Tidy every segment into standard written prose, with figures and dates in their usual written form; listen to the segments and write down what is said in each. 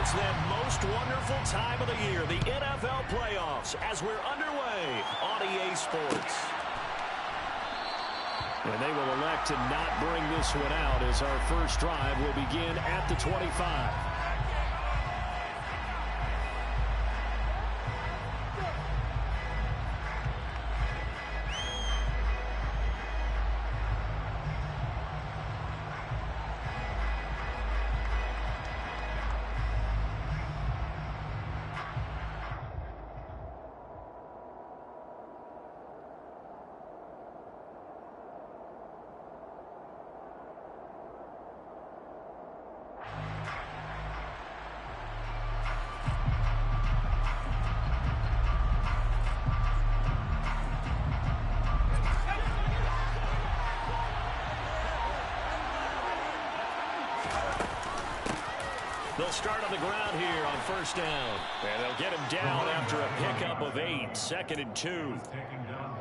It's that most wonderful time of the year, the NFL playoffs, as we're underway on EA Sports. And they will elect to not bring this one out as our first drive will begin at the 25. They'll start on the ground here on first down. And they'll get him down after a pickup of 8, 2nd and 2.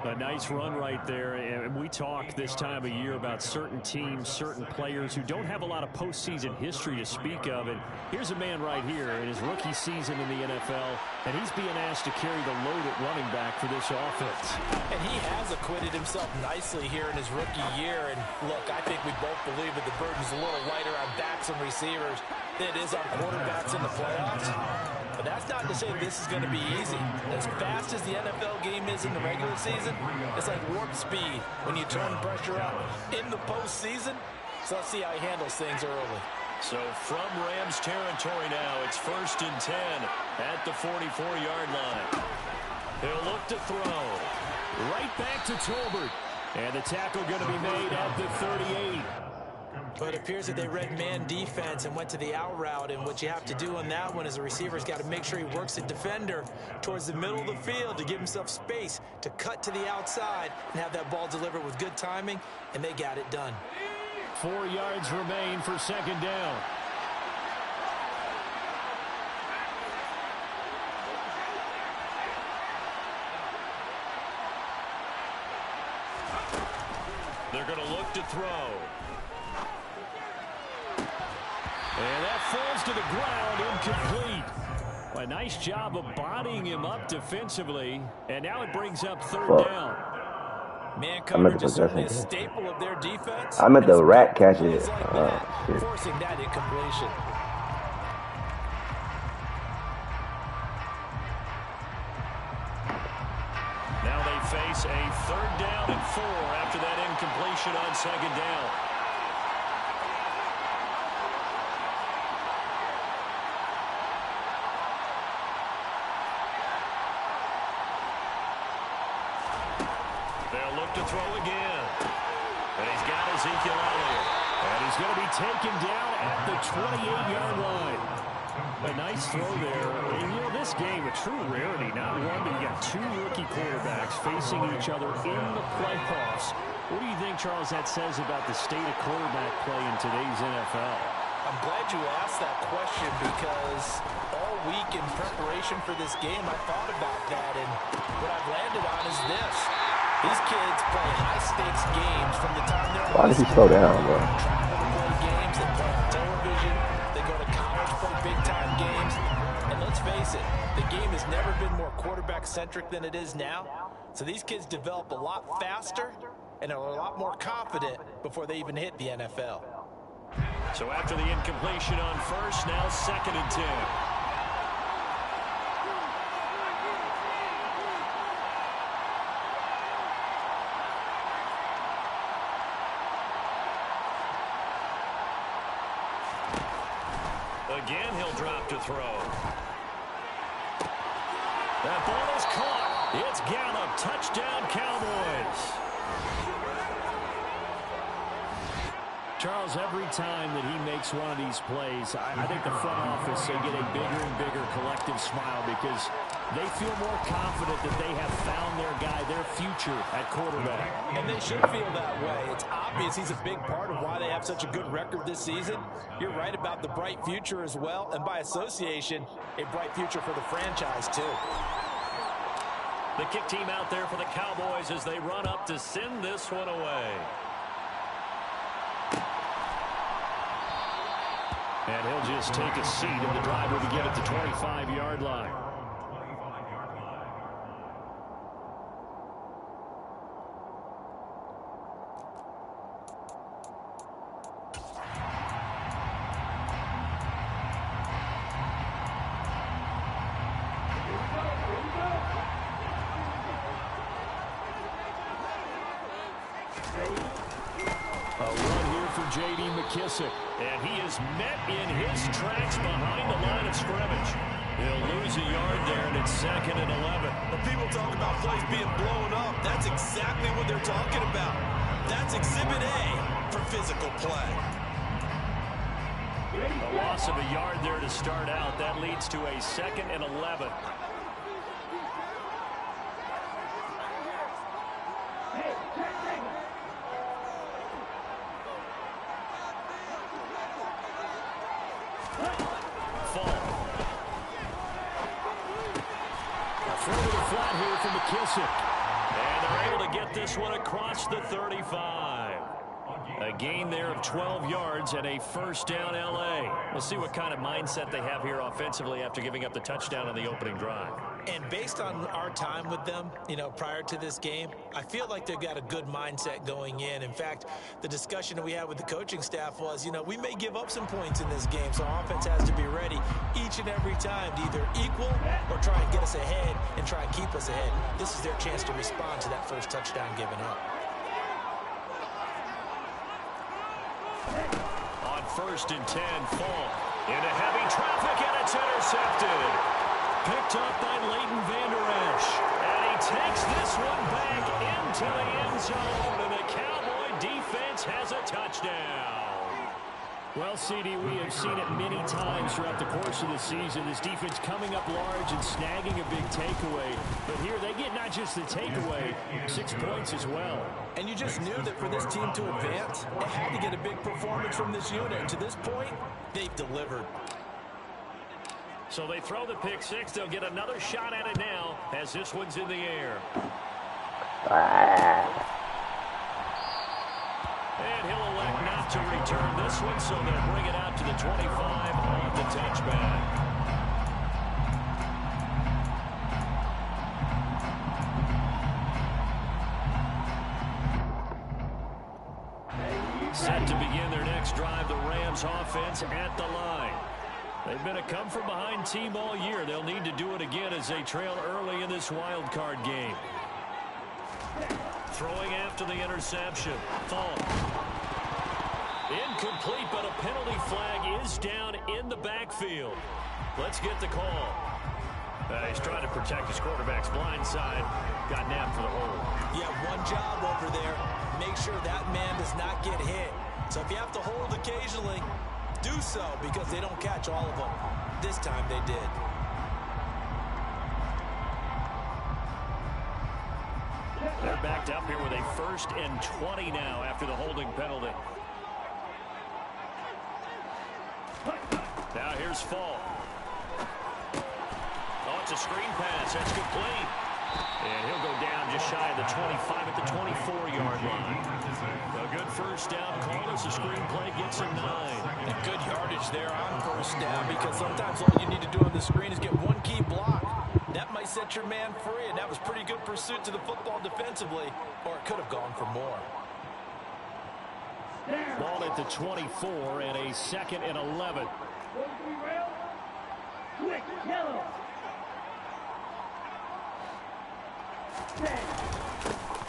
A nice run right there. And we talk this time of year about certain teams, certain players who don't have a lot of postseason history to speak of. And here's a man right here in his rookie season in the NFL, and he's being asked to carry the load at running back for this offense. And he has acquitted himself nicely here in his rookie year. And look, I think we both believe that the burden's a little lighter on backs and receivers than it is on quarterbacks in the playoffs. But that's not to say this is going to be easy. As fast as the NFL game is in the regular season, it's like warp speed when you turn pressure up in the postseason. So let's see how he handles things early. So from Rams territory now, it's 1st and 10 at the 44-yard line. They'll look to throw. Right back to Tolbert. And the tackle going to be made at the 38. But it appears that they read man defense and went to the out route, and what you have to do on that one is the receiver's got to make sure he works the defender towards the middle of the field to give himself space to cut to the outside and have that ball delivered with good timing, and they got it done. 4 yards remain for 2nd down. They're going to look to throw. And that falls to the ground, incomplete. A nice job of bodying him up defensively. And now it brings up 3rd down. Man coverage is certainly a staple of their defense. I'm at the rat catch it. Forcing that incompletion. Now they face a 3rd down and 4 after that incompletion on 2nd down. They'll look to throw again. And he's got Ezekiel Elliott. And he's going to be taken down at the 28-yard line. A nice throw there. And, you know, this game, a true rarity. Not one, but you got 2 rookie quarterbacks facing each other in the playoffs. What do you think, Charles, that says about the state of quarterback play in today's NFL? I'm glad you asked that question because all week in preparation for this game, I thought about that, and what I've landed on is this. These kids play high-stakes games from the time they're... Why did he slow down, bro? Travel to play games, they play on television, they go to college, play big-time games, and let's face it, the game has never been more quarterback-centric than it is now, so these kids develop a lot faster and are a lot more confident before they even hit the NFL. So after the incompletion on first, now 2nd and 10. Again, he'll drop to throw. That ball is caught. It's Gallup. Touchdown, Cowboys. Charles, every time that he makes one of these plays, I think the front office, they get a bigger and bigger collective smile because they feel more confident that they have found their guy, their future at quarterback. And they should feel that way. It's obvious he's a big part of why they have such a good record this season. You're right about the bright future as well, and by association, a bright future for the franchise too. The kick team out there for the Cowboys as they run up to send this one away. And he'll just take a seat, and the drive will begin at the 25-yard line. And he is met in his tracks behind the line of scrimmage. He'll lose a yard there, and it's 2nd and 11. When people talk about plays being blown up, that's exactly what they're talking about. That's Exhibit A for physical play. A loss of a yard there to start out. That leads to a 2nd and 11. And they're able to get this one across the 35. A gain there of 12 yards and a first down L.A. We'll see what kind of mindset they have here offensively after giving up the touchdown on the opening drive. And based on our time with them, prior to this game, I feel like they've got a good mindset going in. In fact, the discussion that we had with the coaching staff was, we may give up some points in this game, so offense has to be ready each and every time to either equal or try and get us ahead and try and keep us ahead. This is their chance to respond to that first touchdown given up. On 1st and 10, Falk into heavy traffic, and it's intercepted. Picked up by Leighton Vander Esch. And he takes this one back into the end zone, and the Cowboy defense has a touchdown. Well, CD, we have seen it many times throughout the course of the season. This defense coming up large and snagging a big takeaway. But here they get not just the takeaway, 6 points as well. And you just knew that for this team to advance, it had to get a big performance from this unit. And to this point, they've delivered. So they throw the pick six. They'll get another shot at it now as this one's in the air. And he'll elect not to return this one, so they'll bring it out to the 25 on the touchback. Set to begin their next drive, the Rams offense at the line. They've been a come-from-behind team all year. They'll need to do it again as they trail early in this wild card game. Throwing after the interception. Falk. Incomplete, but a penalty flag is down in the backfield. Let's get the call. He's trying to protect his quarterback's blind side. Got nabbed for the hold. Yeah, one job over there. Make sure that man does not get hit. So if you have to hold occasionally, do so, because they don't catch all of them. This time they did. They're backed up here with a 1st and 20 now after the holding penalty. Now here's Falk. Oh, it's a screen pass. That's complete. And he'll go down just shy of the 25 at the 24-yard line. A good first down call as the screen play gets him 9. And good yardage there on first down, because sometimes all you need to do on the screen is get one key block. That might set your man free, and that was pretty good pursuit to the football defensively, or it could have gone for more. Ball at the 24 and a 2nd and 11.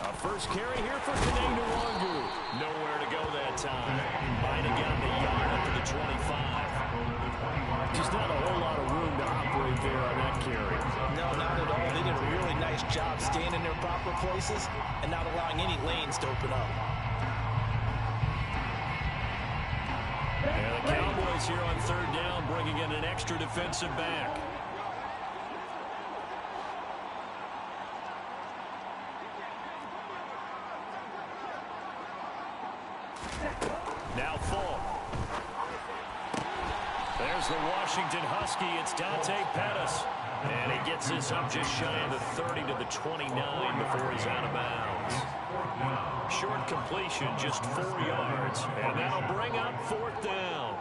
A first carry here for Kanay Nwangu. Nowhere to go that time. Might have gotten the yard up to the 25. Just not a whole lot of room to operate there on that carry. No, not at all. They did a really nice job staying in their proper places and not allowing any lanes to open up. And the Cowboys here on 3rd down, bringing in an extra defensive back. Now Falk. There's the Washington Husky. It's Dante Pettis. And he gets this up just shy of the 30 to the 29 before he's out of bounds. Short completion, just 4 yards. And that'll bring up 4th down.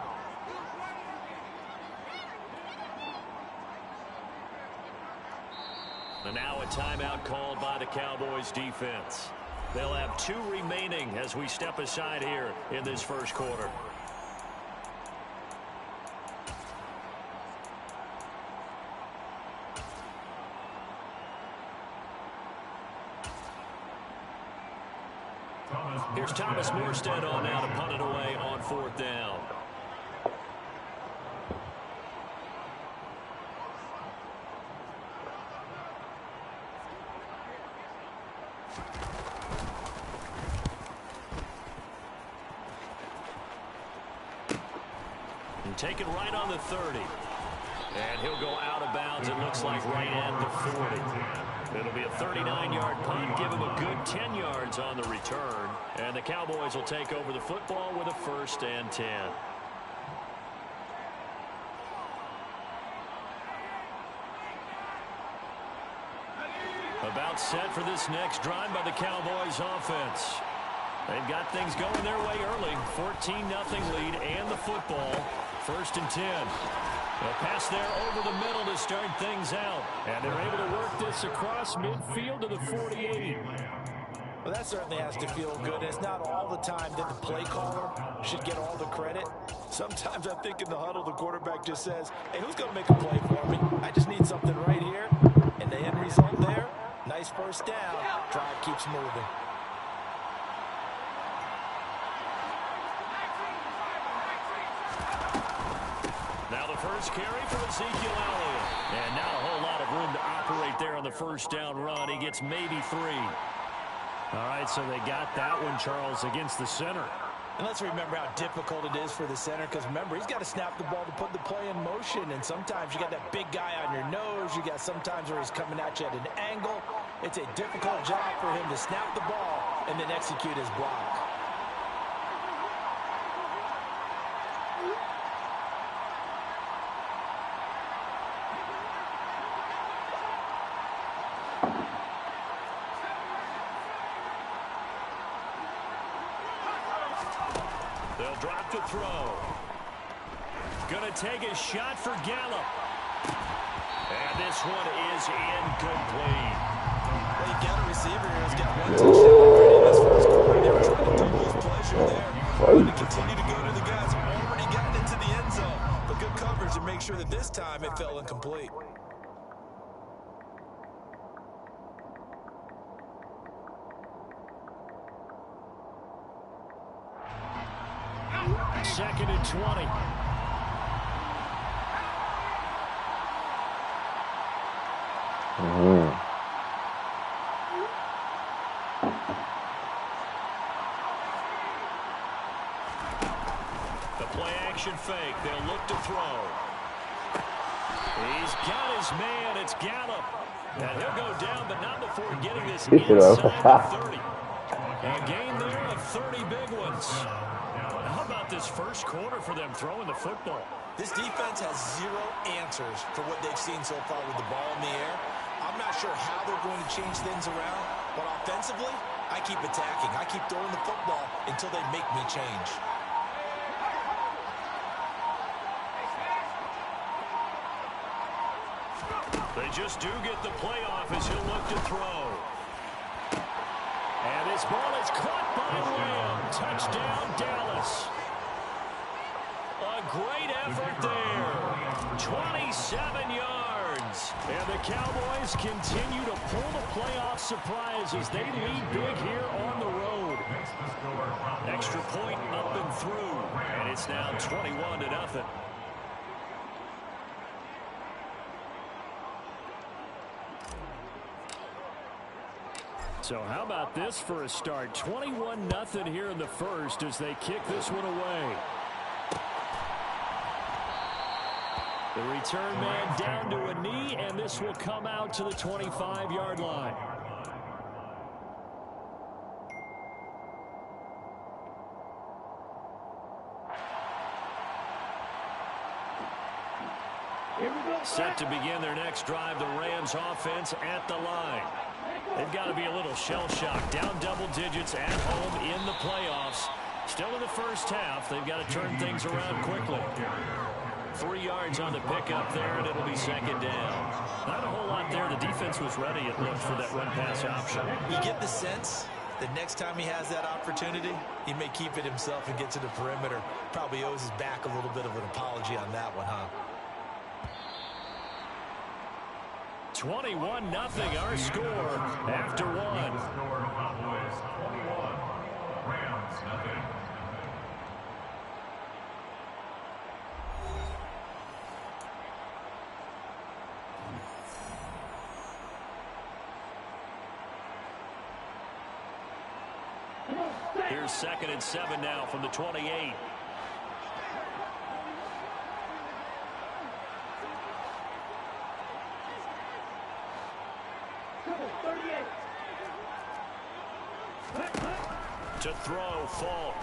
And now a timeout called by the Cowboys defense. They'll have 2 remaining as we step aside here in this first quarter. Here's Thomas Morstead on now to punt it away on 4th down. And take it right on the 30. And he'll go out of bounds, it looks like, right at the 40. It'll be a 39-yard punt, give him a good 10 yards on the return. And the Cowboys will take over the football with a 1st and 10. About set for this next drive by the Cowboys offense. They've got things going their way early. 14-0 lead and the football. 1st and 10. They'll pass there over the middle to start things out. And they're able to work this across midfield to the 48. Well, that certainly has to feel good. It's not all the time that the play caller should get all the credit. Sometimes I think in the huddle, the quarterback just says, hey, who's going to make a play for me? I just need something right here. And the end result there, nice 1st down. Drive keeps moving. Now the first carry for Ezekiel Elliott. And not a whole lot of room to operate there on the 1st down run. He gets maybe 3. All right, so they got that one, Charles, against the center. And let's remember how difficult it is for the center, because remember, he's got to snap the ball to put the play in motion, and sometimes you got that big guy on your nose. You got sometimes where he's coming at you at an angle. It's a difficult job for him to snap the ball and then execute his block. They'll drop the throw. Gonna take a shot for Gallup. And this one is incomplete. Well, you got a receiver here who's got 1 touchdown already in this first quarter. They were trying to double his pleasure there. Going to continue to go to the guys who already gotten into the end zone. But good coverage to make sure that this time it fell incomplete. Second and 20. The play action fake. They'll look to throw. He's got his man. It's Gallup. And he'll go down, but not before getting this inside the 30. A gain there of 30 big ones. How about this first quarter for them throwing the football? This defense has 0 answers for what they've seen so far with the ball in the air. I'm not sure how they're going to change things around, but offensively, I keep attacking. I keep throwing the football until they make me change. They just do get the playoff as he'll look to throw. And this ball is caught by Lamb. Touchdown, Dallas. A great effort there. 27 yards. And the Cowboys continue to pull the playoff surprise as they lead big here on the road. Extra point up and through. And it's now 21-0. So how about this for a start? 21-0 here in the first as they kick this one away. The return man down to a knee, and this will come out to the 25-yard line. Set to begin their next drive, the Rams offense at the line. They've got to be a little shell-shocked. Down double digits at home in the playoffs. Still in the first half. They've got to turn things around quickly. 3 yards on the pickup there, and it'll be second down. Not a whole lot there. The defense was ready, it looked, for that run-pass option. You get the sense that next time he has that opportunity, he may keep it himself and get to the perimeter. Probably owes his back a little bit of an apology on that one, huh? 21-0 our score after one. Here's 2nd and 7 now from the 28. To throw, Falk.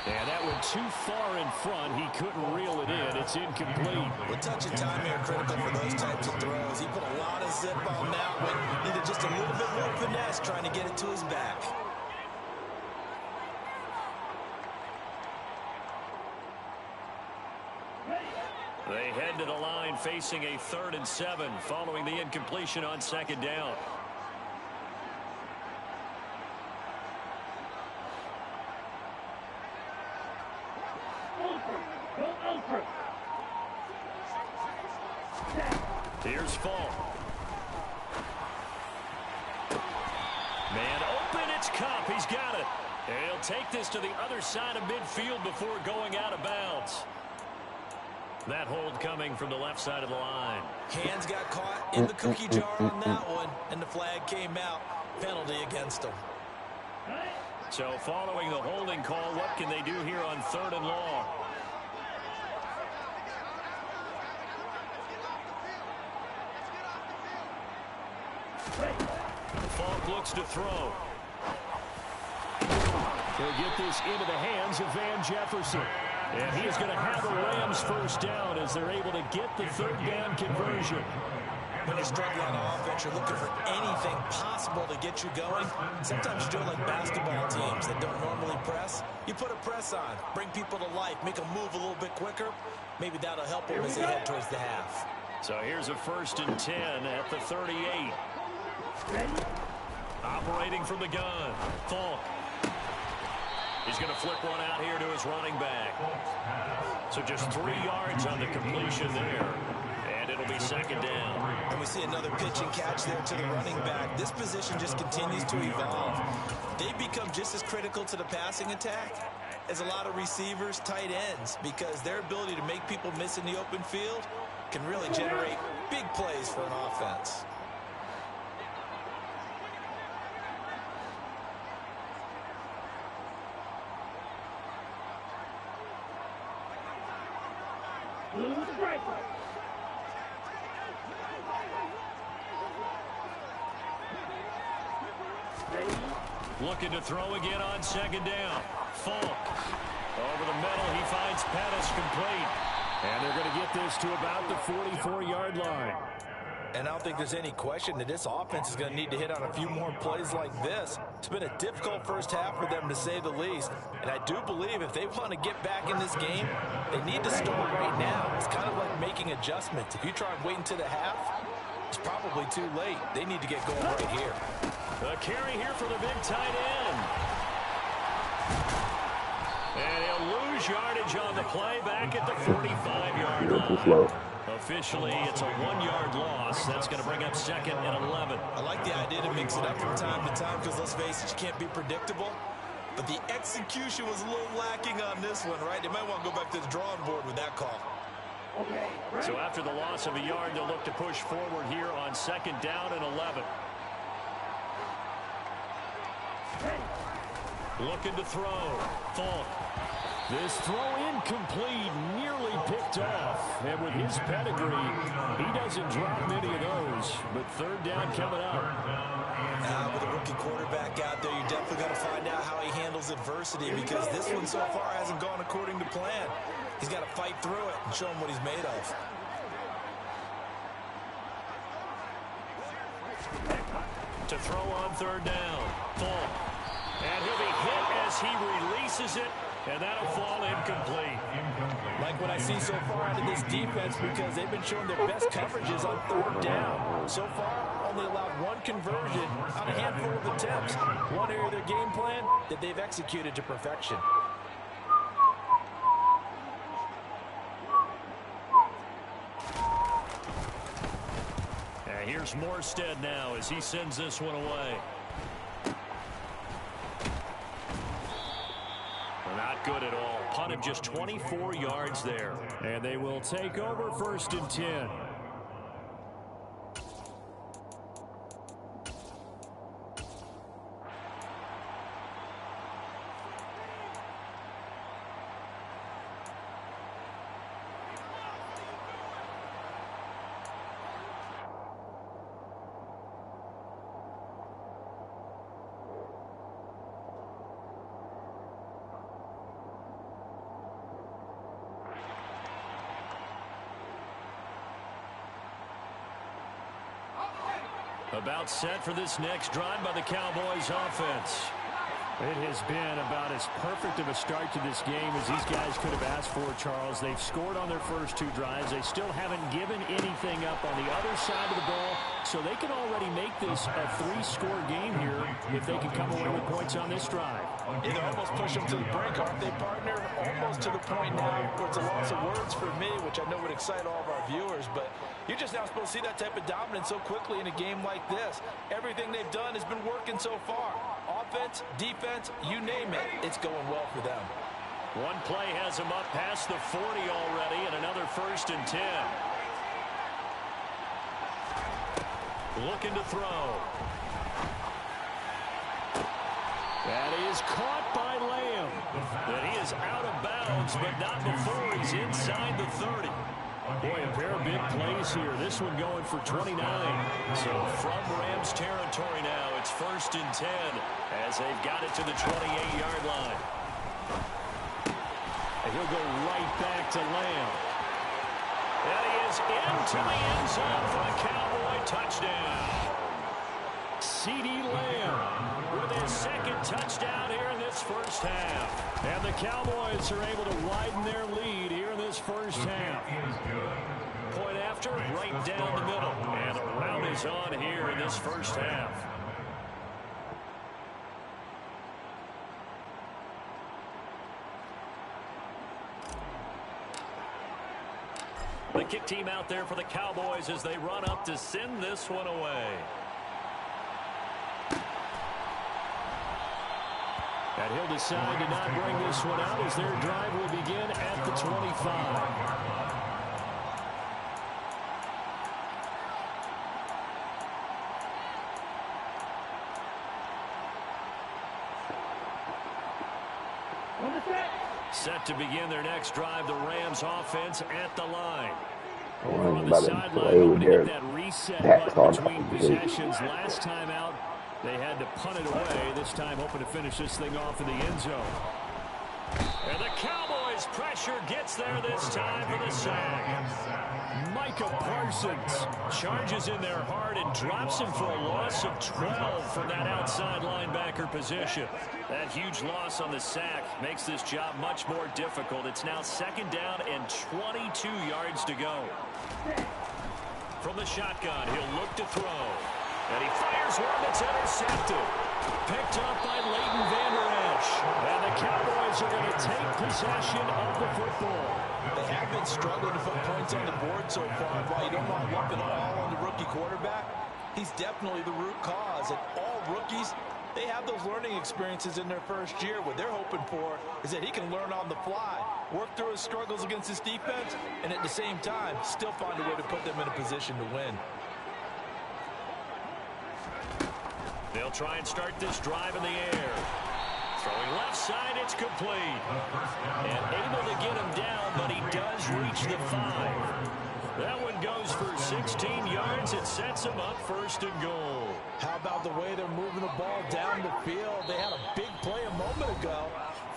And that went too far in front. He couldn't reel it in. It's incomplete. Well, touch and time here critical for those types of throws. He put a lot of zip on that one. Needed just a little bit more finesse trying to get it to his back. They head to the line facing a 3rd and 7 following the incompletion on 2nd down. Here's Falk. Man open, it's Cup. He's got it. And he'll take this to the other side of midfield before going out of bounds. That hold coming from the left side of the line. Hands got caught in the cookie jar on that one, and the flag came out. Penalty against him. So following the holding call, what can they do here on 3rd and long? Falk looks to throw. He'll get this into the hands of Van Jefferson. And he is going to have the Rams first down as they're able to get the 3rd down conversion. When you're struggling on offense, you're looking for anything possible to get you going. Sometimes you do it like basketball teams that don't normally press. You put a press on, bring people to life, make them move a little bit quicker. Maybe that'll help them as they head towards the half. So here's a 1st and 10 at the 38. Operating from the gun, Falk. He's going to flip one out here to his running back. So just 3 yards on the completion there. And it'll be 2nd down. And we see another pitch and catch there to the running back. This position just continues to evolve. They become just as critical to the passing attack as a lot of receivers, tight ends, because their ability to make people miss in the open field can really generate big plays for an offense. Looking to throw again on 2nd down. Falk. Over the middle, he finds Pettis complete. And they're going to get this to about the 44-yard line. And I don't think there's any question that this offense is going to need to hit on a few more plays like this. It's been a difficult first half for them, to say the least. And I do believe if they want to get back in this game, they need to start right now. It's kind of like making adjustments. If you try and wait until the half, it's probably too late. They need to get going right here. A carry here for the big tight end. And he'll lose yardage on the play back at the 45-yard line. Officially, it's a 1-yard loss. That's going to bring up 2nd and 11. I like the idea to mix it up from time to time because, let's face it, you can't be predictable. But the execution was a little lacking on this one, right? They might want to go back to the drawing board with that call. So after the loss of a yard, they'll look to push forward here on 2nd down and 11. Looking to throw. Falk. This throw incomplete, nearly picked off. And with his pedigree, he doesn't drop many of those. But 3rd down coming up. Now, with a rookie quarterback out there, you're definitely going to find out how he handles adversity, because this one so far hasn't gone according to plan. He's got to fight through it and show him what he's made of. To throw on 3rd down. Falk. And he'll be hit as he releases it, and that'll fall incomplete. Like what I see so far out of this defense because they've been showing their best coverages on third down. So far, only allowed one conversion on a handful of attempts. One area of their game plan that they've executed to perfection. Here's Morstead now as he sends this one away. Not good at all. Punt of just 24 yards there. And they will take over 1st and 10. About set for this next drive by the Cowboys offense. It has been about as perfect of a start to this game as these guys could have asked for, Charles. They've scored on their first 2 drives. They still haven't given anything up on the other side of the ball, so they can already make this a 3-score game here if they can come away with points on this drive. Yeah, they're almost pushing them to the brink, aren't they, partner? Almost to the point now where it's a loss of words for me, which I know would excite all of our viewers, but you're just now supposed to see that type of dominance so quickly in a game like this. Everything they've done has been working so far. Offense, defense, you name it, it's going well for them. One play has them up past the 40 already, and another 1st and 10. Looking to throw. That is caught by Lamb. And he is out of bounds, but not before he's inside the 30. Boy, a pair of big plays here. This one going for 29. So from Rams territory now, it's 1st and 10 as they've got it to the 28-yard line. And he'll go right back to Lamb. And he is into the end zone for a Cowboy touchdown. CeeDee Lamb with his 2nd touchdown here in this first half. And the Cowboys are able to widen their lead here in this first half. Point after, right down the middle. And the round is on here in this first half. The kick team out there for the Cowboys as they run up to send this one away. And he'll decide to not bring this one out as their drive will begin at the 25. Set to begin their next drive, the Rams offense at the line. Over on the sideline, hoping to get that reset button between possessions. Last time out, they had to punt it away. This time hoping to finish this thing off in the end zone. And the Cowboys pressure gets there this time for the sack. Micah Parsons charges in there hard and drops him for a loss of 12 from that outside linebacker position. That huge loss on the sack makes this job much more difficult. It's now 2nd down and 22 yards to go. From the shotgun, he'll look to throw. And he fires one that's intercepted. Picked up by Leighton Vander Esch. And the Cowboys are going to take possession of the football. They have been struggling to put points on the board so far. While you don't want to lump it all on the rookie quarterback, he's definitely the root cause. And all rookies, they have those learning experiences in their first year. What they're hoping for is that he can learn on the fly, work through his struggles against his defense, and at the same time, still find a way to put them in a position to win. They'll try and start this drive in the air. Throwing left side, it's complete. And able to get him down, but he does reach the 5. That one goes for 16 yards. It sets him up 1st and goal. How about the way they're moving the ball down the field? They had a big play a moment ago.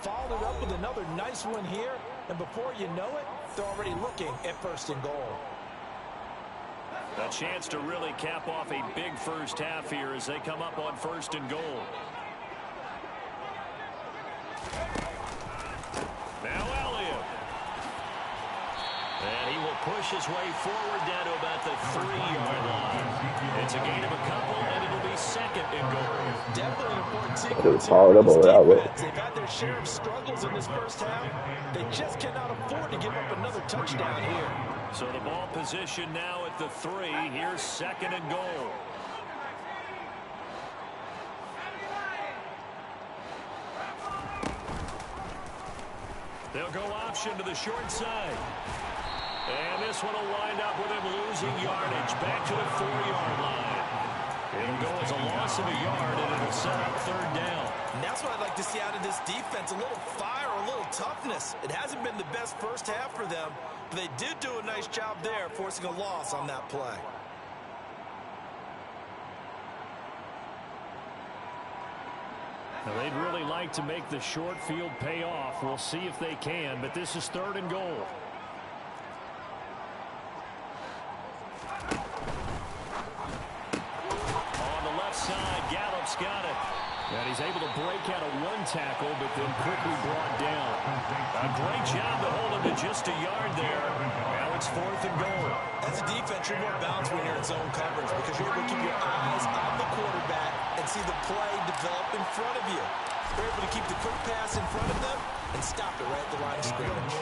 Followed it up with another nice one here. And before you know it, they're already looking at 1st and goal. A chance to really cap off a big first half here as they come up on 1st and goal. Now Elliott. push his way forward down to about the 3-yard line. It's a gain of a couple, and it'll be second and goal. Definitely an important They sequence followed here up for over this that way. defense. They've had their share of struggles in this first half. They just cannot afford to give up another touchdown here. So the ball position now at the 3. Here's second and goal. They'll go option to the short side. And this one will wind up with him losing yardage back to the 4-yard line. It'll go as a loss of a yard, and it'll set up third down. And that's what I'd like to see out of this defense, a little fire, a little toughness. It hasn't been the best first half for them, but they did do a nice job there, forcing a loss on that play. Now, they'd really like to make the short field pay off. We'll see if they can, but this is third and goal. On the left side, Gallup's got it. And he's able to break out of one tackle, but then quickly brought down. A great job to hold him to just a yard there. Now it's fourth and goal. As a defense, you're more balanced when you're in zone coverage because you're able to keep your eyes on the quarterback and see the play develop in front of you. You're able to keep the quick pass in front of them and stop it right at the line of scrimmage.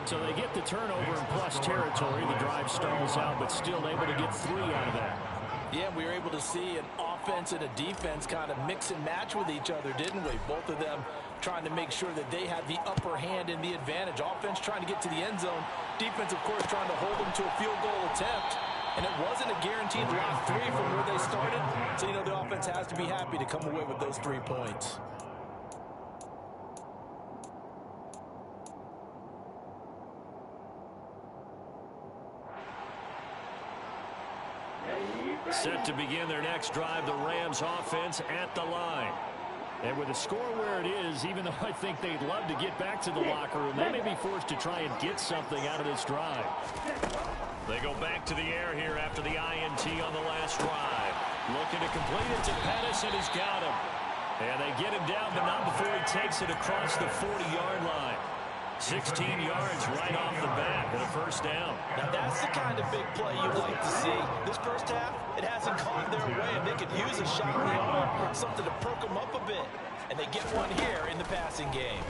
So they get the turnover in plus territory. The drive stalls out, but still able to get 3 out of that. Yeah, we were able to see an offense and a defense kind of mix and match with each other, didn't we? Both of them trying to make sure that they had the upper hand and the advantage. Offense trying to get to the end zone. Defense, of course, trying to hold them to a field goal attempt. And it wasn't a guaranteed lot 3 from where they started. So, you know, the offense has to be happy to come away with those 3 points. Set to begin their next drive, the Rams offense at the line. And with the score where it is, even though I think they'd love to get back to the locker room, they may be forced to try and get something out of this drive. They go back to the air here after the INT on the last drive. Looking to complete it to Pettis, and he's got him. And they get him down, but not before he takes it across the 40-yard line. 16 yards right off the bat and a first down. Now that's the kind of big play you'd like to see. This first half, it hasn't gone their way, and they could use a shot in the arm, something to perk them up a bit. And they get one here in the passing game.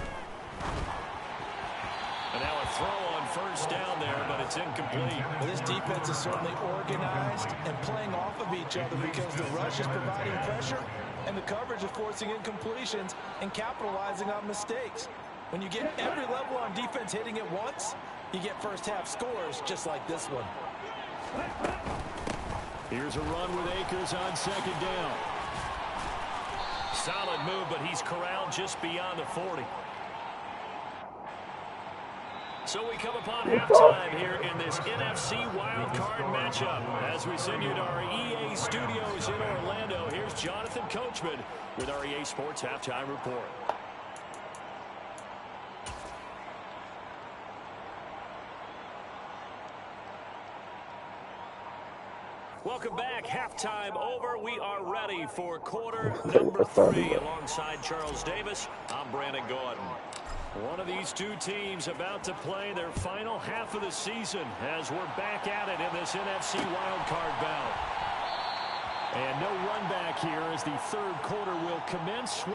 And now a throw on first down there, but it's incomplete. Well, this defense is certainly organized and playing off of each other because the rush is providing pressure and the coverage is forcing incompletions and capitalizing on mistakes. When you get every level on defense hitting at once, you get first half scores just like this one. Here's a run with Akers on second down. Solid move, but he's corralled just beyond the 40. So we come upon halftime here in this NFC wildcard matchup. As we send you to our EA studios in Orlando, here's Jonathan Coachman with our EA Sports Halftime Report. Welcome back. Halftime over. We are ready for quarter number 3. Alongside Charles Davis, I'm Brandon Gordon. One of these two teams about to play their final half of the season as we're back at it in this NFC wildcard bout. And no run back here as the third quarter will commence.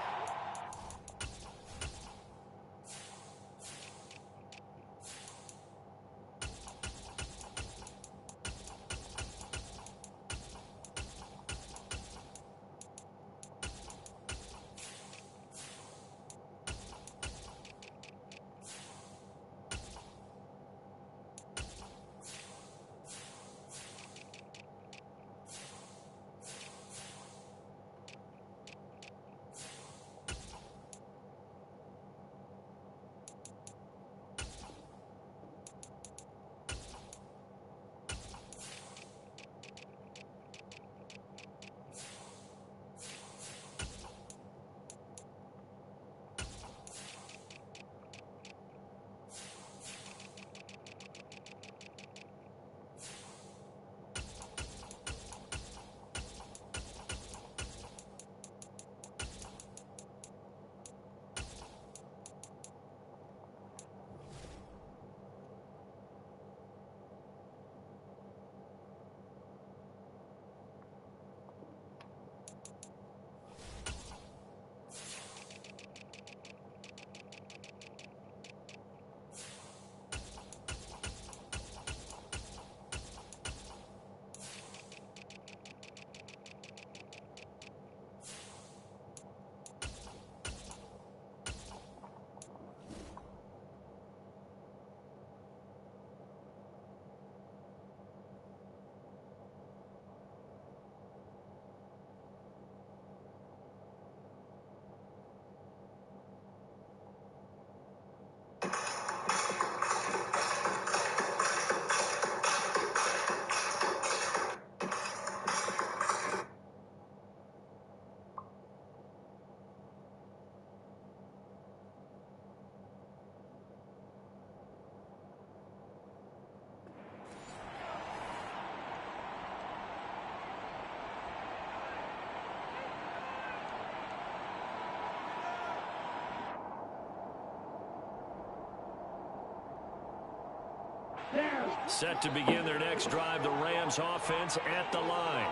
Set to begin their next drive, the Rams offense at the line.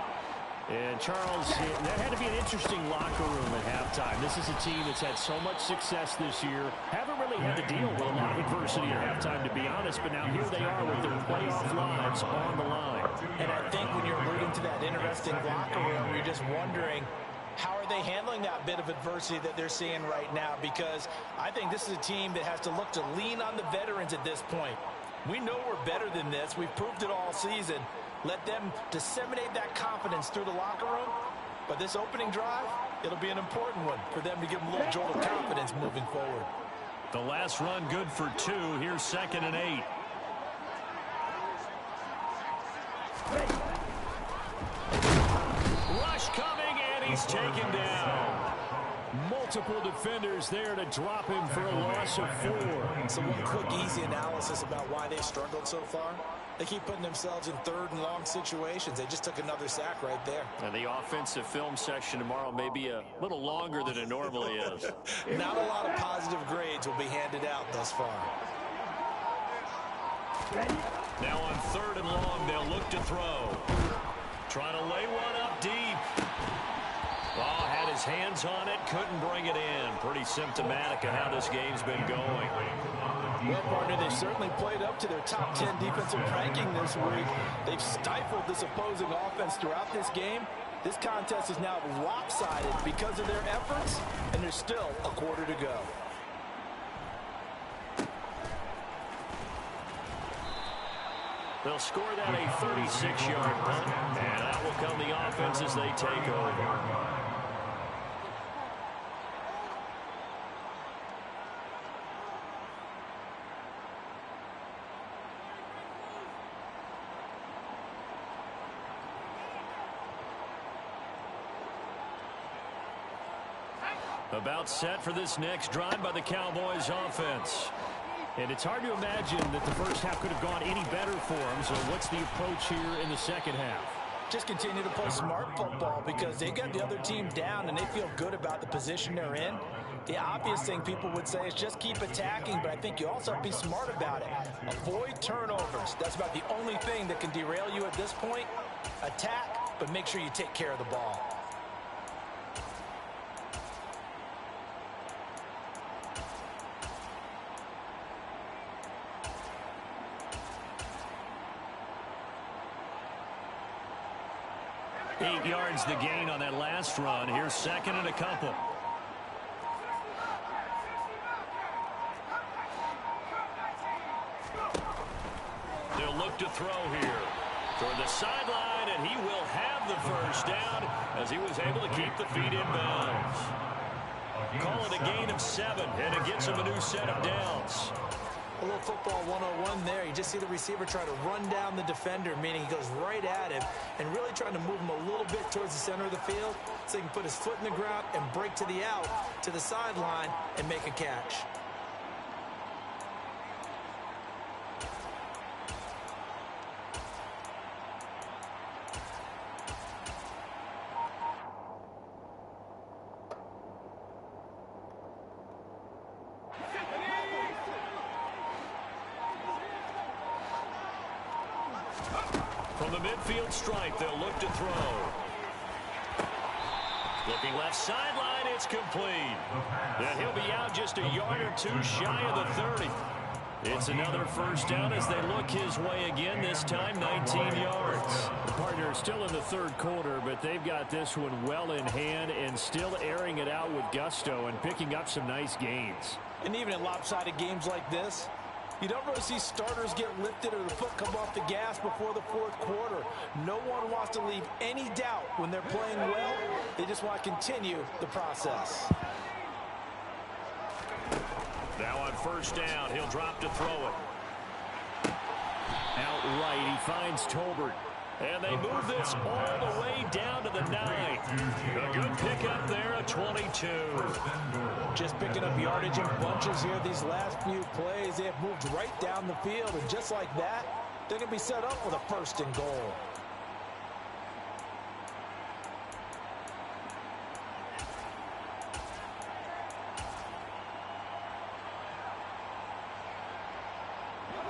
And, Charles, that had to be an interesting locker room at halftime. This is a team that's had so much success this year. Haven't really had to deal with a lot of adversity at halftime, to be honest. But now here they are with their playoff lives on the line. And I think when you're alluding to that interesting locker room, you're just wondering, how are they handling that bit of adversity that they're seeing right now? Because I think this is a team that has to look to lean on the veterans at this point. We know we're better than this. We've proved it all season. Let them disseminate that confidence through the locker room. But this opening drive, it'll be an important one for them to give them a little jolt of confidence moving forward. The last run good for 2. Here's 2nd and 8. Rush coming, and he's taken down. Multiple defenders there to drop him for a loss of 4. So one quick, easy analysis about why they struggled so far. They keep putting themselves in 3rd and long situations. They just took another sack right there. And the offensive film section tomorrow may be a little longer than it normally is. Not a lot of positive grades will be handed out thus far. Now on 3rd and long, they'll look to throw. Trying to lay one up deep. Oh, had his hands on it, couldn't bring it in. Pretty symptomatic of how this game's been going. Well, partner, they've certainly played up to their top 10 defensive ranking this week. They've stifled this opposing offense throughout this game. This contest is now lopsided because of their efforts, and there's still a quarter to go. They'll score that a 36-yard punt, and that will come the offense as they take over. About set for this next drive by the Cowboys offense. And it's hard to imagine that the first half could have gone any better for them. So what's the approach here in the second half? Just continue to play smart football because they got the other team down and they feel good about the position they're in. The obvious thing people would say is just keep attacking, but I think you also have to be smart about it. Avoid turnovers. That's about the only thing that can derail you at this point. Attack, but make sure you take care of the ball. Eight yards the gain on that last run. Here's 2nd and a couple. They'll look to throw here. Toward the sideline, and he will have the first down as he was able to keep the feet in bounds. Call it a gain of 7, and it gets him a new set of downs. A little football 101 there. You just see the receiver try to run down the defender, meaning he goes right at him and really trying to move him a little bit towards the center of the field so he can put his foot in the ground and break to the out, to the sideline, and make a catch. From the midfield stripe, they'll look to throw. Looking left sideline, it's complete. And he'll be out just a yard or 2 shy of the 30. It's another first down as they look his way again, this time 19 yards. The partner is still in the 3rd quarter, but they've got this one well in hand and still airing it out with gusto and picking up some nice gains. And even in lopsided games like this, you don't really see starters get lifted or the foot come off the gas before the 4th quarter. No one wants to leave any doubt when they're playing well. They just want to continue the process. Now on first down, he'll drop to throw it. Outright, he finds Tolbert. And they move this all the way down to the 9. A good pickup there at 22. Just picking up yardage in bunches here these last few plays. They have moved right down the field, and just like that, they're going to be set up with a 1st and goal.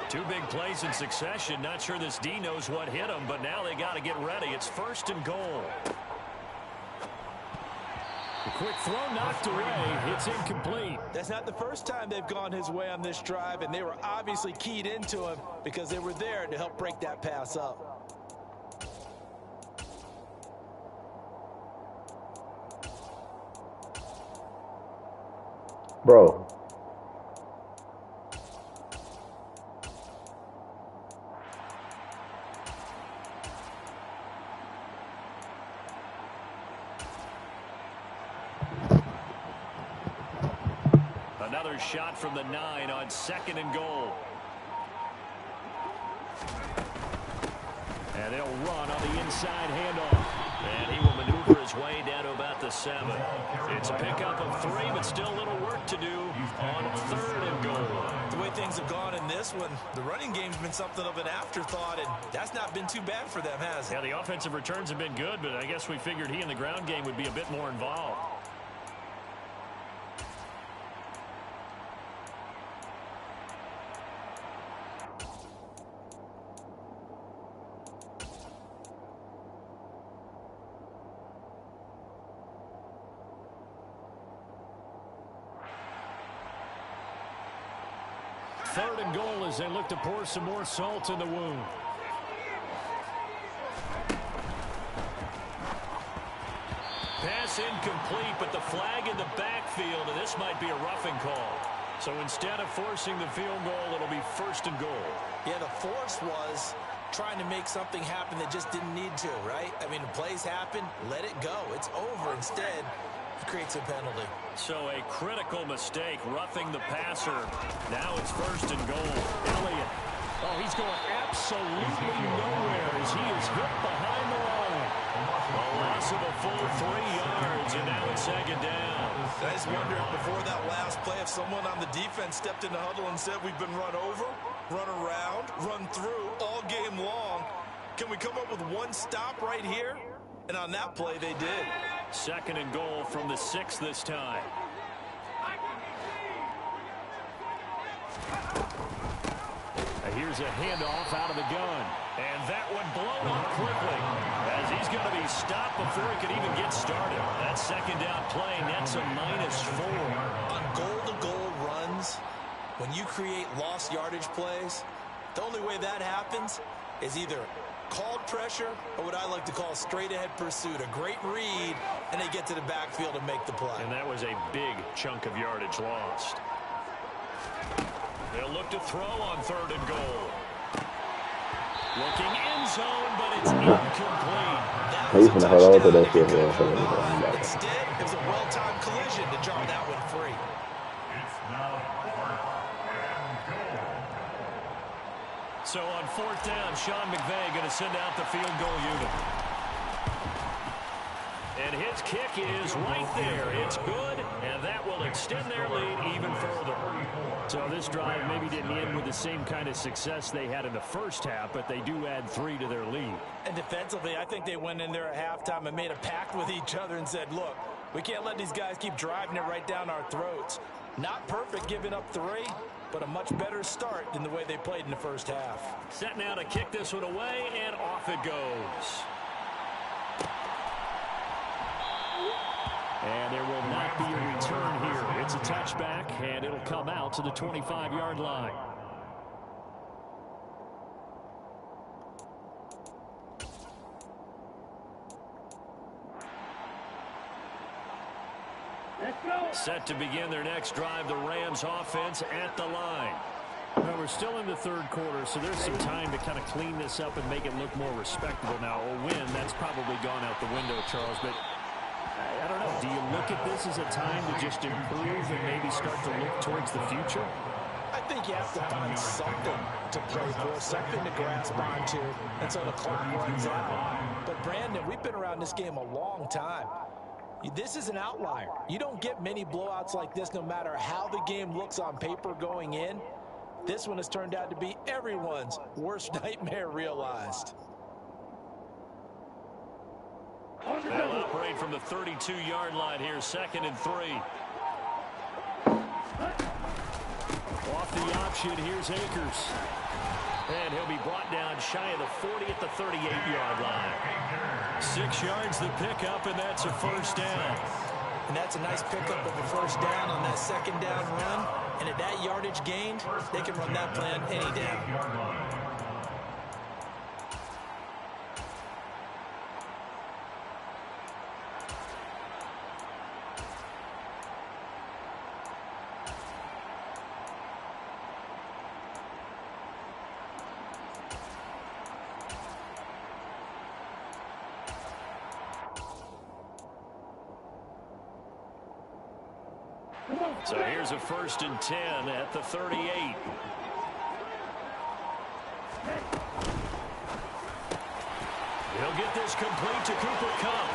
Two big plays in succession. Not sure this D knows what hit him, but now they got to get ready. It's 1st and goal. A quick throw knocked away. It's incomplete. That's not the first time they've gone his way on this drive, and they were obviously keyed into him because they were there to help break that pass up. Bro. Another shot from the 9 on 2nd and goal. And they'll run on the inside handoff. And he will maneuver his way down to about the 7. It's a pickup of 3, but still a little work to do on 3rd and goal. The way things have gone in this one, the running game's been something of an afterthought, and that's not been too bad for them, has it? Yeah, the offensive returns have been good, but I guess we figured he in the ground game would be a bit more involved. Third and goal as they look to pour some more salt in the wound. Pass incomplete, but the flag in the backfield, and this might be a roughing call. So instead of forcing the field goal, it'll be 1st and goal. Yeah, the force was trying to make something happen that just didn't need to, right? I mean, the plays happen, let it go. It's over. Instead, it creates a penalty. So a critical mistake, roughing the passer. Now it's 1st and goal. Elliott. Oh, he's going absolutely nowhere as he is hit behind the line. A loss of a full 3 yards, and now it's 2nd down. I just wonder if before that last play, if someone on the defense stepped in the huddle and said, we've been run over, run around, run through all game long. Can we come up with one stop right here? And on that play, they did. 2nd and goal from the 6 this time. Here's a handoff out of the gun. And that one blown up quickly as he's going to be stopped before he could even get started. That 2nd down play nets a -4. On goal-to-goal runs, when you create lost yardage plays, the only way that happens is either called pressure or what I like to call straight-ahead pursuit. A great read, and they get to the backfield and make the play. And that was a big chunk of yardage lost. They'll look to throw on 3rd and goal. Looking end zone, but it's incomplete. That was a touchdown. Instead, it was a well-timed collision to jar that one free. So on 4th down, Sean McVay going to send out the field goal unit. And his kick is right there. It's good, and that will extend their lead even further. So this drive maybe didn't end with the same kind of success they had in the first half, but they do add 3 to their lead. And defensively, I think they went in there at halftime and made a pact with each other and said, look, we can't let these guys keep driving it right down our throats. Not perfect giving up 3, but a much better start than the way they played in the first half. Set now to kick this one away, and off it goes. And there will not be a return here. It's a touchback, and it'll come out to the 25-yard line. Set to begin their next drive, the Rams offense at the line. Well, we're still in the 3rd quarter, so there's some time to kind of clean this up and make it look more respectable now. A win, that's probably gone out the window, Charles, but I don't know. Do you look at this as a time to just improve and maybe start to look towards the future? I think you have to find something to play for, something to grasp onto until the clock runs out. But, Brandon, we've been around this game a long time. This is an outlier. You don't get many blowouts like this no matter how the game looks on paper going in. This one has turned out to be everyone's worst nightmare realized. They'll operate from the 32-yard line here, 2nd and 3. Off the option, here's Akers. And he'll be brought down shy of the 40 at the 38-yard line. 6 yards the pickup, and that's a first down. And that's a nice pickup of a first down on that second down run. And at that yardage gained, they can run that plan any down. So here's a 1st and 10 at the 38. He'll get this complete to Cooper Kupp.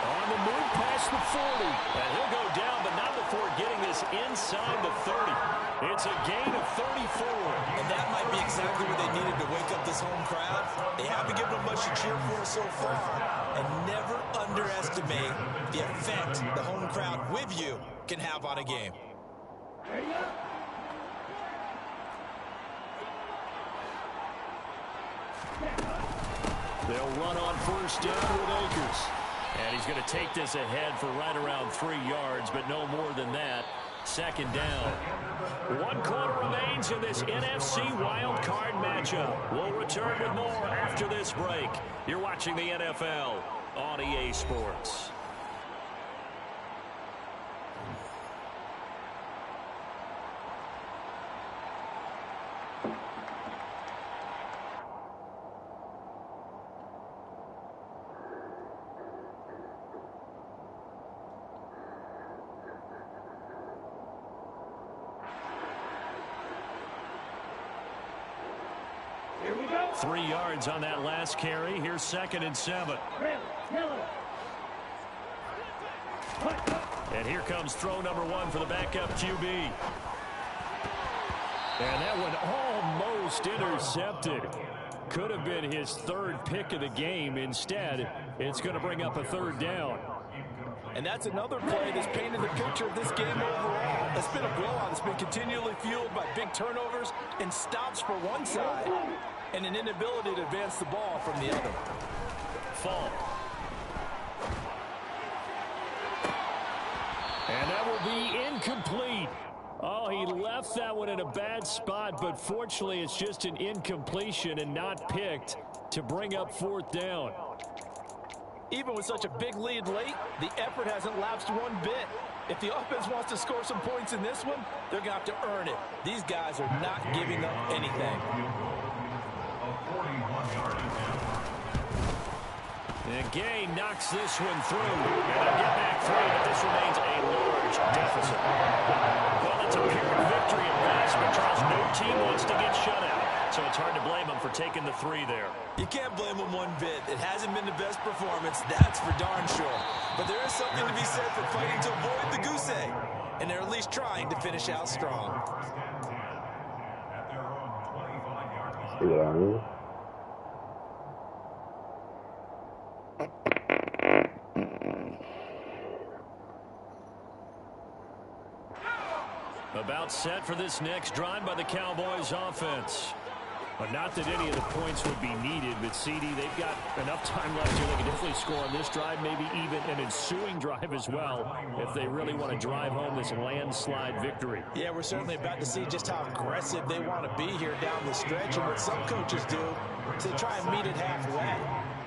On the move past the 40. And he'll go down, but not before getting this inside the 30. It's a gain of 34. And that might be exactly what they needed to wake up this home crowd. They haven't given them much to cheer for so far. And never underestimate the effect the home crowd with you can have on a game. They'll run on 1st down with Akers. And he's going to take this ahead for right around 3 yards, but no more than that. 2nd down. 1 quarter remains in this NFC wild card matchup. We'll return with more after this break. You're watching the NFL on EA Sports. Here we go. 3 yards on that last carry. Here's 2nd and 7. And here comes throw number 1 for the backup QB. And that one almost intercepted. Could have been his 3rd pick of the game. Instead, it's going to bring up a 3rd down. And that's another play that's painted the picture of this game overall. It's been a blowout. It's been continually fueled by big turnovers and stops for one side and an inability to advance the ball from the other. Fall. And that will be incomplete. Oh, he left that one in a bad spot, but fortunately it's just an incompletion and not picked to bring up 4th down. Even with such a big lead late, the effort hasn't lapsed one bit. If the offense wants to score some points in this one, they're going to have to earn it. These guys are not giving up anything. And Gay knocks this one through. And they'll get back 3, but this remains a large deficit. Well, it's a pyrrhic victory at last, but Charles, no team wants to get shut out. So it's hard to blame them for taking the 3 there. You can't blame them one bit. It hasn't been the best performance, that's for darn sure. But there is something to be said for fighting to avoid the goose egg. And they're at least trying to finish out strong. See what I mean? About set for this next drive by the Cowboys offense. But not that any of the points would be needed, but CD, they've got enough time left here. They can definitely score on this drive, maybe even an ensuing drive as well, if they really want to drive home this landslide victory. Yeah, we're certainly about to see just how aggressive they want to be here down the stretch. And what some coaches do is they try and meet it halfway,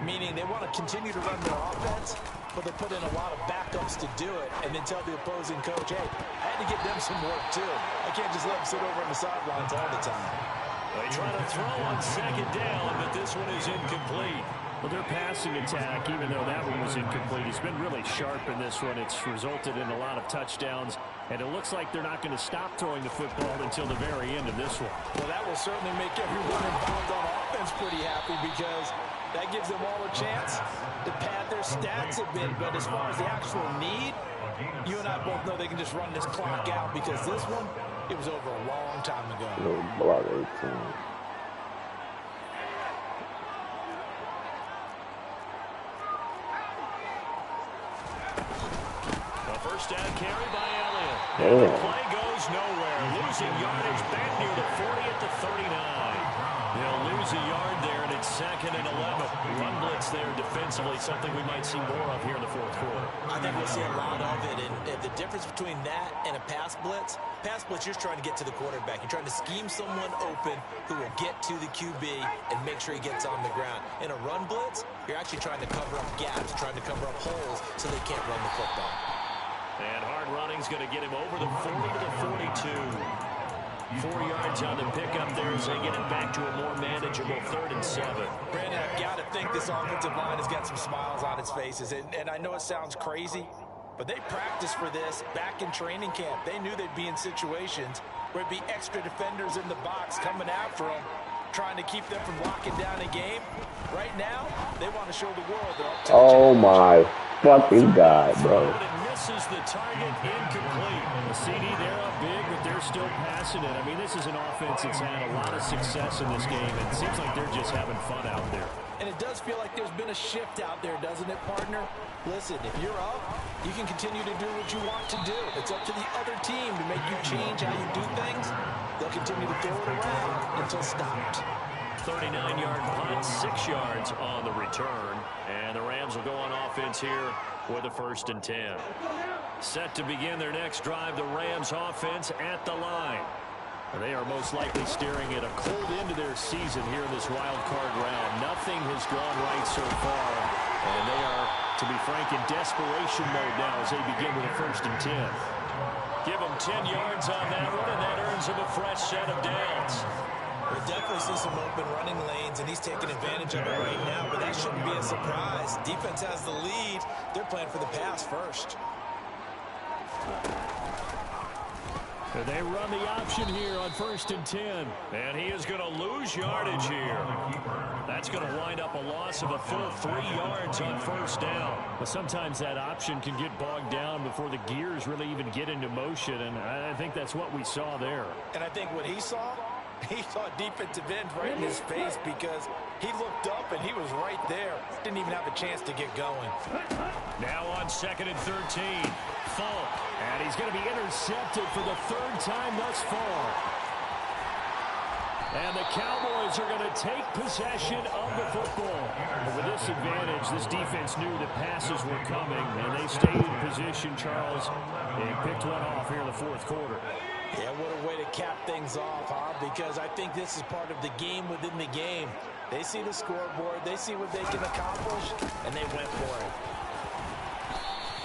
meaning they want to continue to run their offense, but they put in a lot of backups to do it, and then tell the opposing coach, hey, I had to get them some work too. I can't just let them sit over on the sidelines all the time. They try to throw on 2nd down, but this one is incomplete. Well, their passing attack, even though that one was incomplete, has been really sharp in this one. It's resulted in a lot of touchdowns, and it looks like they're not going to stop throwing the football until the very end of this one. Well, that will certainly make everyone involved on offense pretty happy, because that gives them all a chance to pad their stats a bit. But as far as the actual need, you and I both know they can just run this clock out, because this one, it was over a long time ago. Block 18. A 1st down carry by Elliott. Yeah. The play goes nowhere. losing yardage back near the 40 at the 39. They'll lose a yard there, and it's 2nd and 11. Run blitz there defensively, something we might see more of here in the fourth quarter. I think we'll see a lot of it, and the difference between that and a pass blitz, you're trying to get to the quarterback. You're trying to scheme someone open who will get to the QB and make sure he gets on the ground. In a run blitz, you're actually trying to cover up gaps, trying to cover up holes so they can't run the football. And hard running's going to get him over the 40 to the 42. 4 yards on the pickup there as they get it back to a more manageable 3rd and 7. Brandon, I've got to think this offensive line has got some smiles on its faces. And I know it sounds crazy, but they practiced for this back in training camp. They knew they'd be in situations where it'd be extra defenders in the box coming after them, trying to keep them from locking down a game. Right now, they want to show the world they're up to the challenge. My fucking God, bro. Misses the target, incomplete. The CD, they're up big, but they're still passing it. I mean, this is an offense that's had a lot of success in this game, and it seems like they're just having fun out there. And it does feel like there's been a shift out there, doesn't it, partner? Listen, if you're up, you can continue to do what you want to do. It's up to the other team to make you change how you do things. They'll continue to throw it around until stopped. 39-yard punt, 6 yards on the return. And the Rams will go on offense here with a 1st and 10. Set to begin their next drive, the Rams offense at the line. They are most likely staring at a cold end to their season here in this wild card round. Nothing has gone right so far, and they are, to be frank, in desperation mode now as they begin with a 1st and 10. Give them 10 yards on that one, and that earns them a fresh set of downs. We'll definitely see some open running lanes, and he's taking advantage of it right now, but that shouldn't be a surprise. Defense has the lead. They're playing for the pass first. They run the option here on 1st and 10. And he is going to lose yardage here. That's going to wind up a loss of a full 3 yards on 1st down. But sometimes that option can get bogged down before the gears really even get into motion, and I think that's what we saw there. And I think what he saw defensive end right in his face because he looked up and he was right there. Didn't even have a chance to get going. Now on 2nd and 13. Falk. And he's going to be intercepted for the 3rd time thus far. And the Cowboys are going to take possession of the football. But with this advantage, this defense knew that passes were coming, and they stayed in position, Charles, and picked one off here in the 4th quarter. Yeah, what a way to cap things off, huh? Because I think this is part of the game within the game. They see the scoreboard, they see what they can accomplish, and they went for it.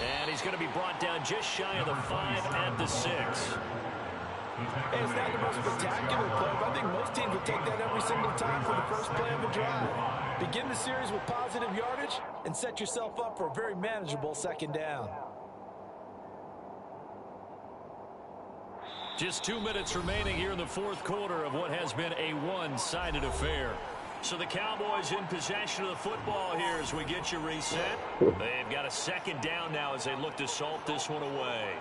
And he's going to be brought down just shy of the 5 at the 6. Hey, it's not the most spectacular play, but I think most teams would take that every single time for the first play of a drive. Begin the series with positive yardage and set yourself up for a very manageable 2nd down. Just 2 minutes remaining here in the 4th quarter of what has been a one-sided affair. So the Cowboys in possession of the football here as we get you reset. They've got a 2nd down now as they look to salt this one away.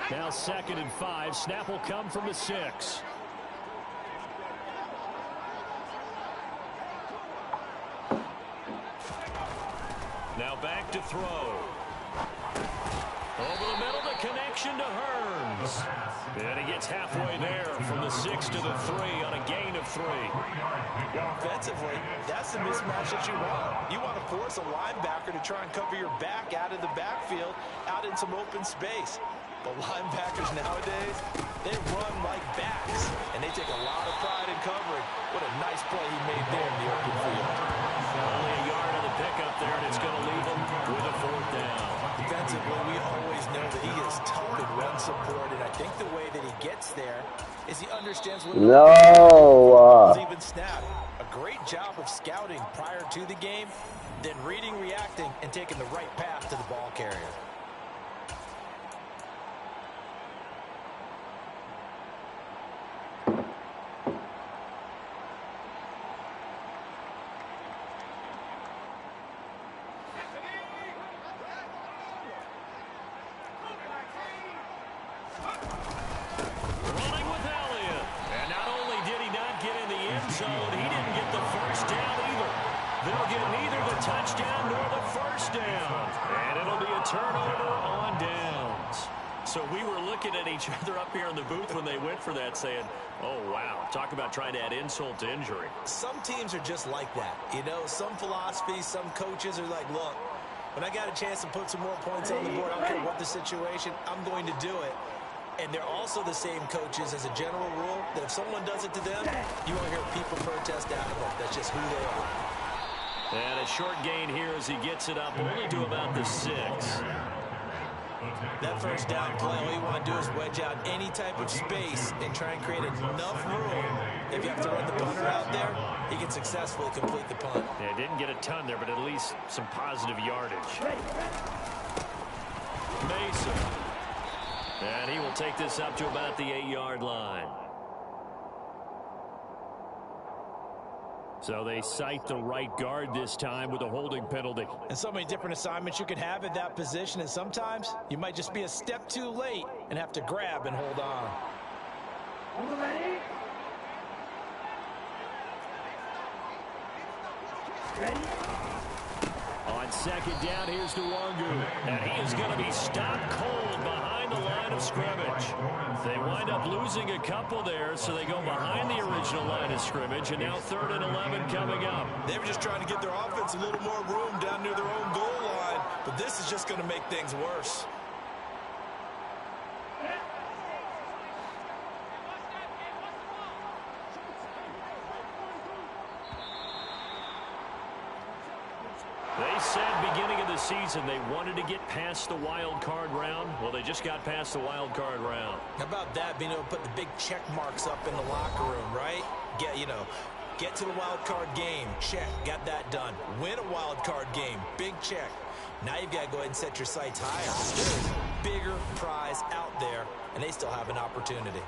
Now 2nd and 5. Snap will come from the 6. Now back to throw. Over the middle, the connection to Hearns. And he gets halfway there from the 6 to the 3 on a gain of 3. Well, offensively, that's the mismatch that you want. You want to force a linebacker to try and cover your back out of the backfield, out in some open space. The linebackers nowadays, they run like backs, and they take a lot of pride in covering. What a nice play he made there in the open field. Only a yard on the pickup there, and it's going to leave him with a 4th down. Defensively, we always know that he is tough in run support, and I think the way that he gets there is he understands what even snap. A great job of scouting prior to the game, then reading, reacting, and taking the right path to the ball carrier. touchdown nor the first down. And it'll be a turnover on downs. So we were looking at each other up here in the booth when they went for that saying, oh, wow, talk about trying to add insult to injury. Some teams are just like that. You know, some philosophies, some coaches are like, look, when I got a chance to put some more points on the board, I don't care what the situation, I'm going to do it. And they're also the same coaches as a general rule that if someone does it to them, you won't hear people protest out of them. That's just who they are. And a short gain here as he gets it up only to about the 6. That first down play, all you want to do is wedge out any type of space and try and create enough room. If you have to run the punter out there, he can successfully complete the punt. Yeah, didn't get a ton there, but at least some positive yardage. Mason. And he will take this up to about the 8-yard line. So they cite the right guard this time with a holding penalty. And so many different assignments you could have at that position, and sometimes you might just be a step too late and have to grab and hold on. On second down, here's Nwangu. And he is going to be stopped cold behind the line of scrimmage. They wind up losing a couple there, so they go behind the original line of scrimmage, and now 3rd and 11 coming up. They were just trying to get their offense a little more room down near their own goal line, but this is just going to make things worse. They said beginning of the season they wanted to get past the wild card round. Well, they just got past the wild card round. How about that, being able to put the big check marks up in the locker room, right? Get to the wild card game, check, got that done. Win a wild card game, big check. Now you've got to go ahead and set your sights higher. There's a bigger prize out there, and they still have an opportunity.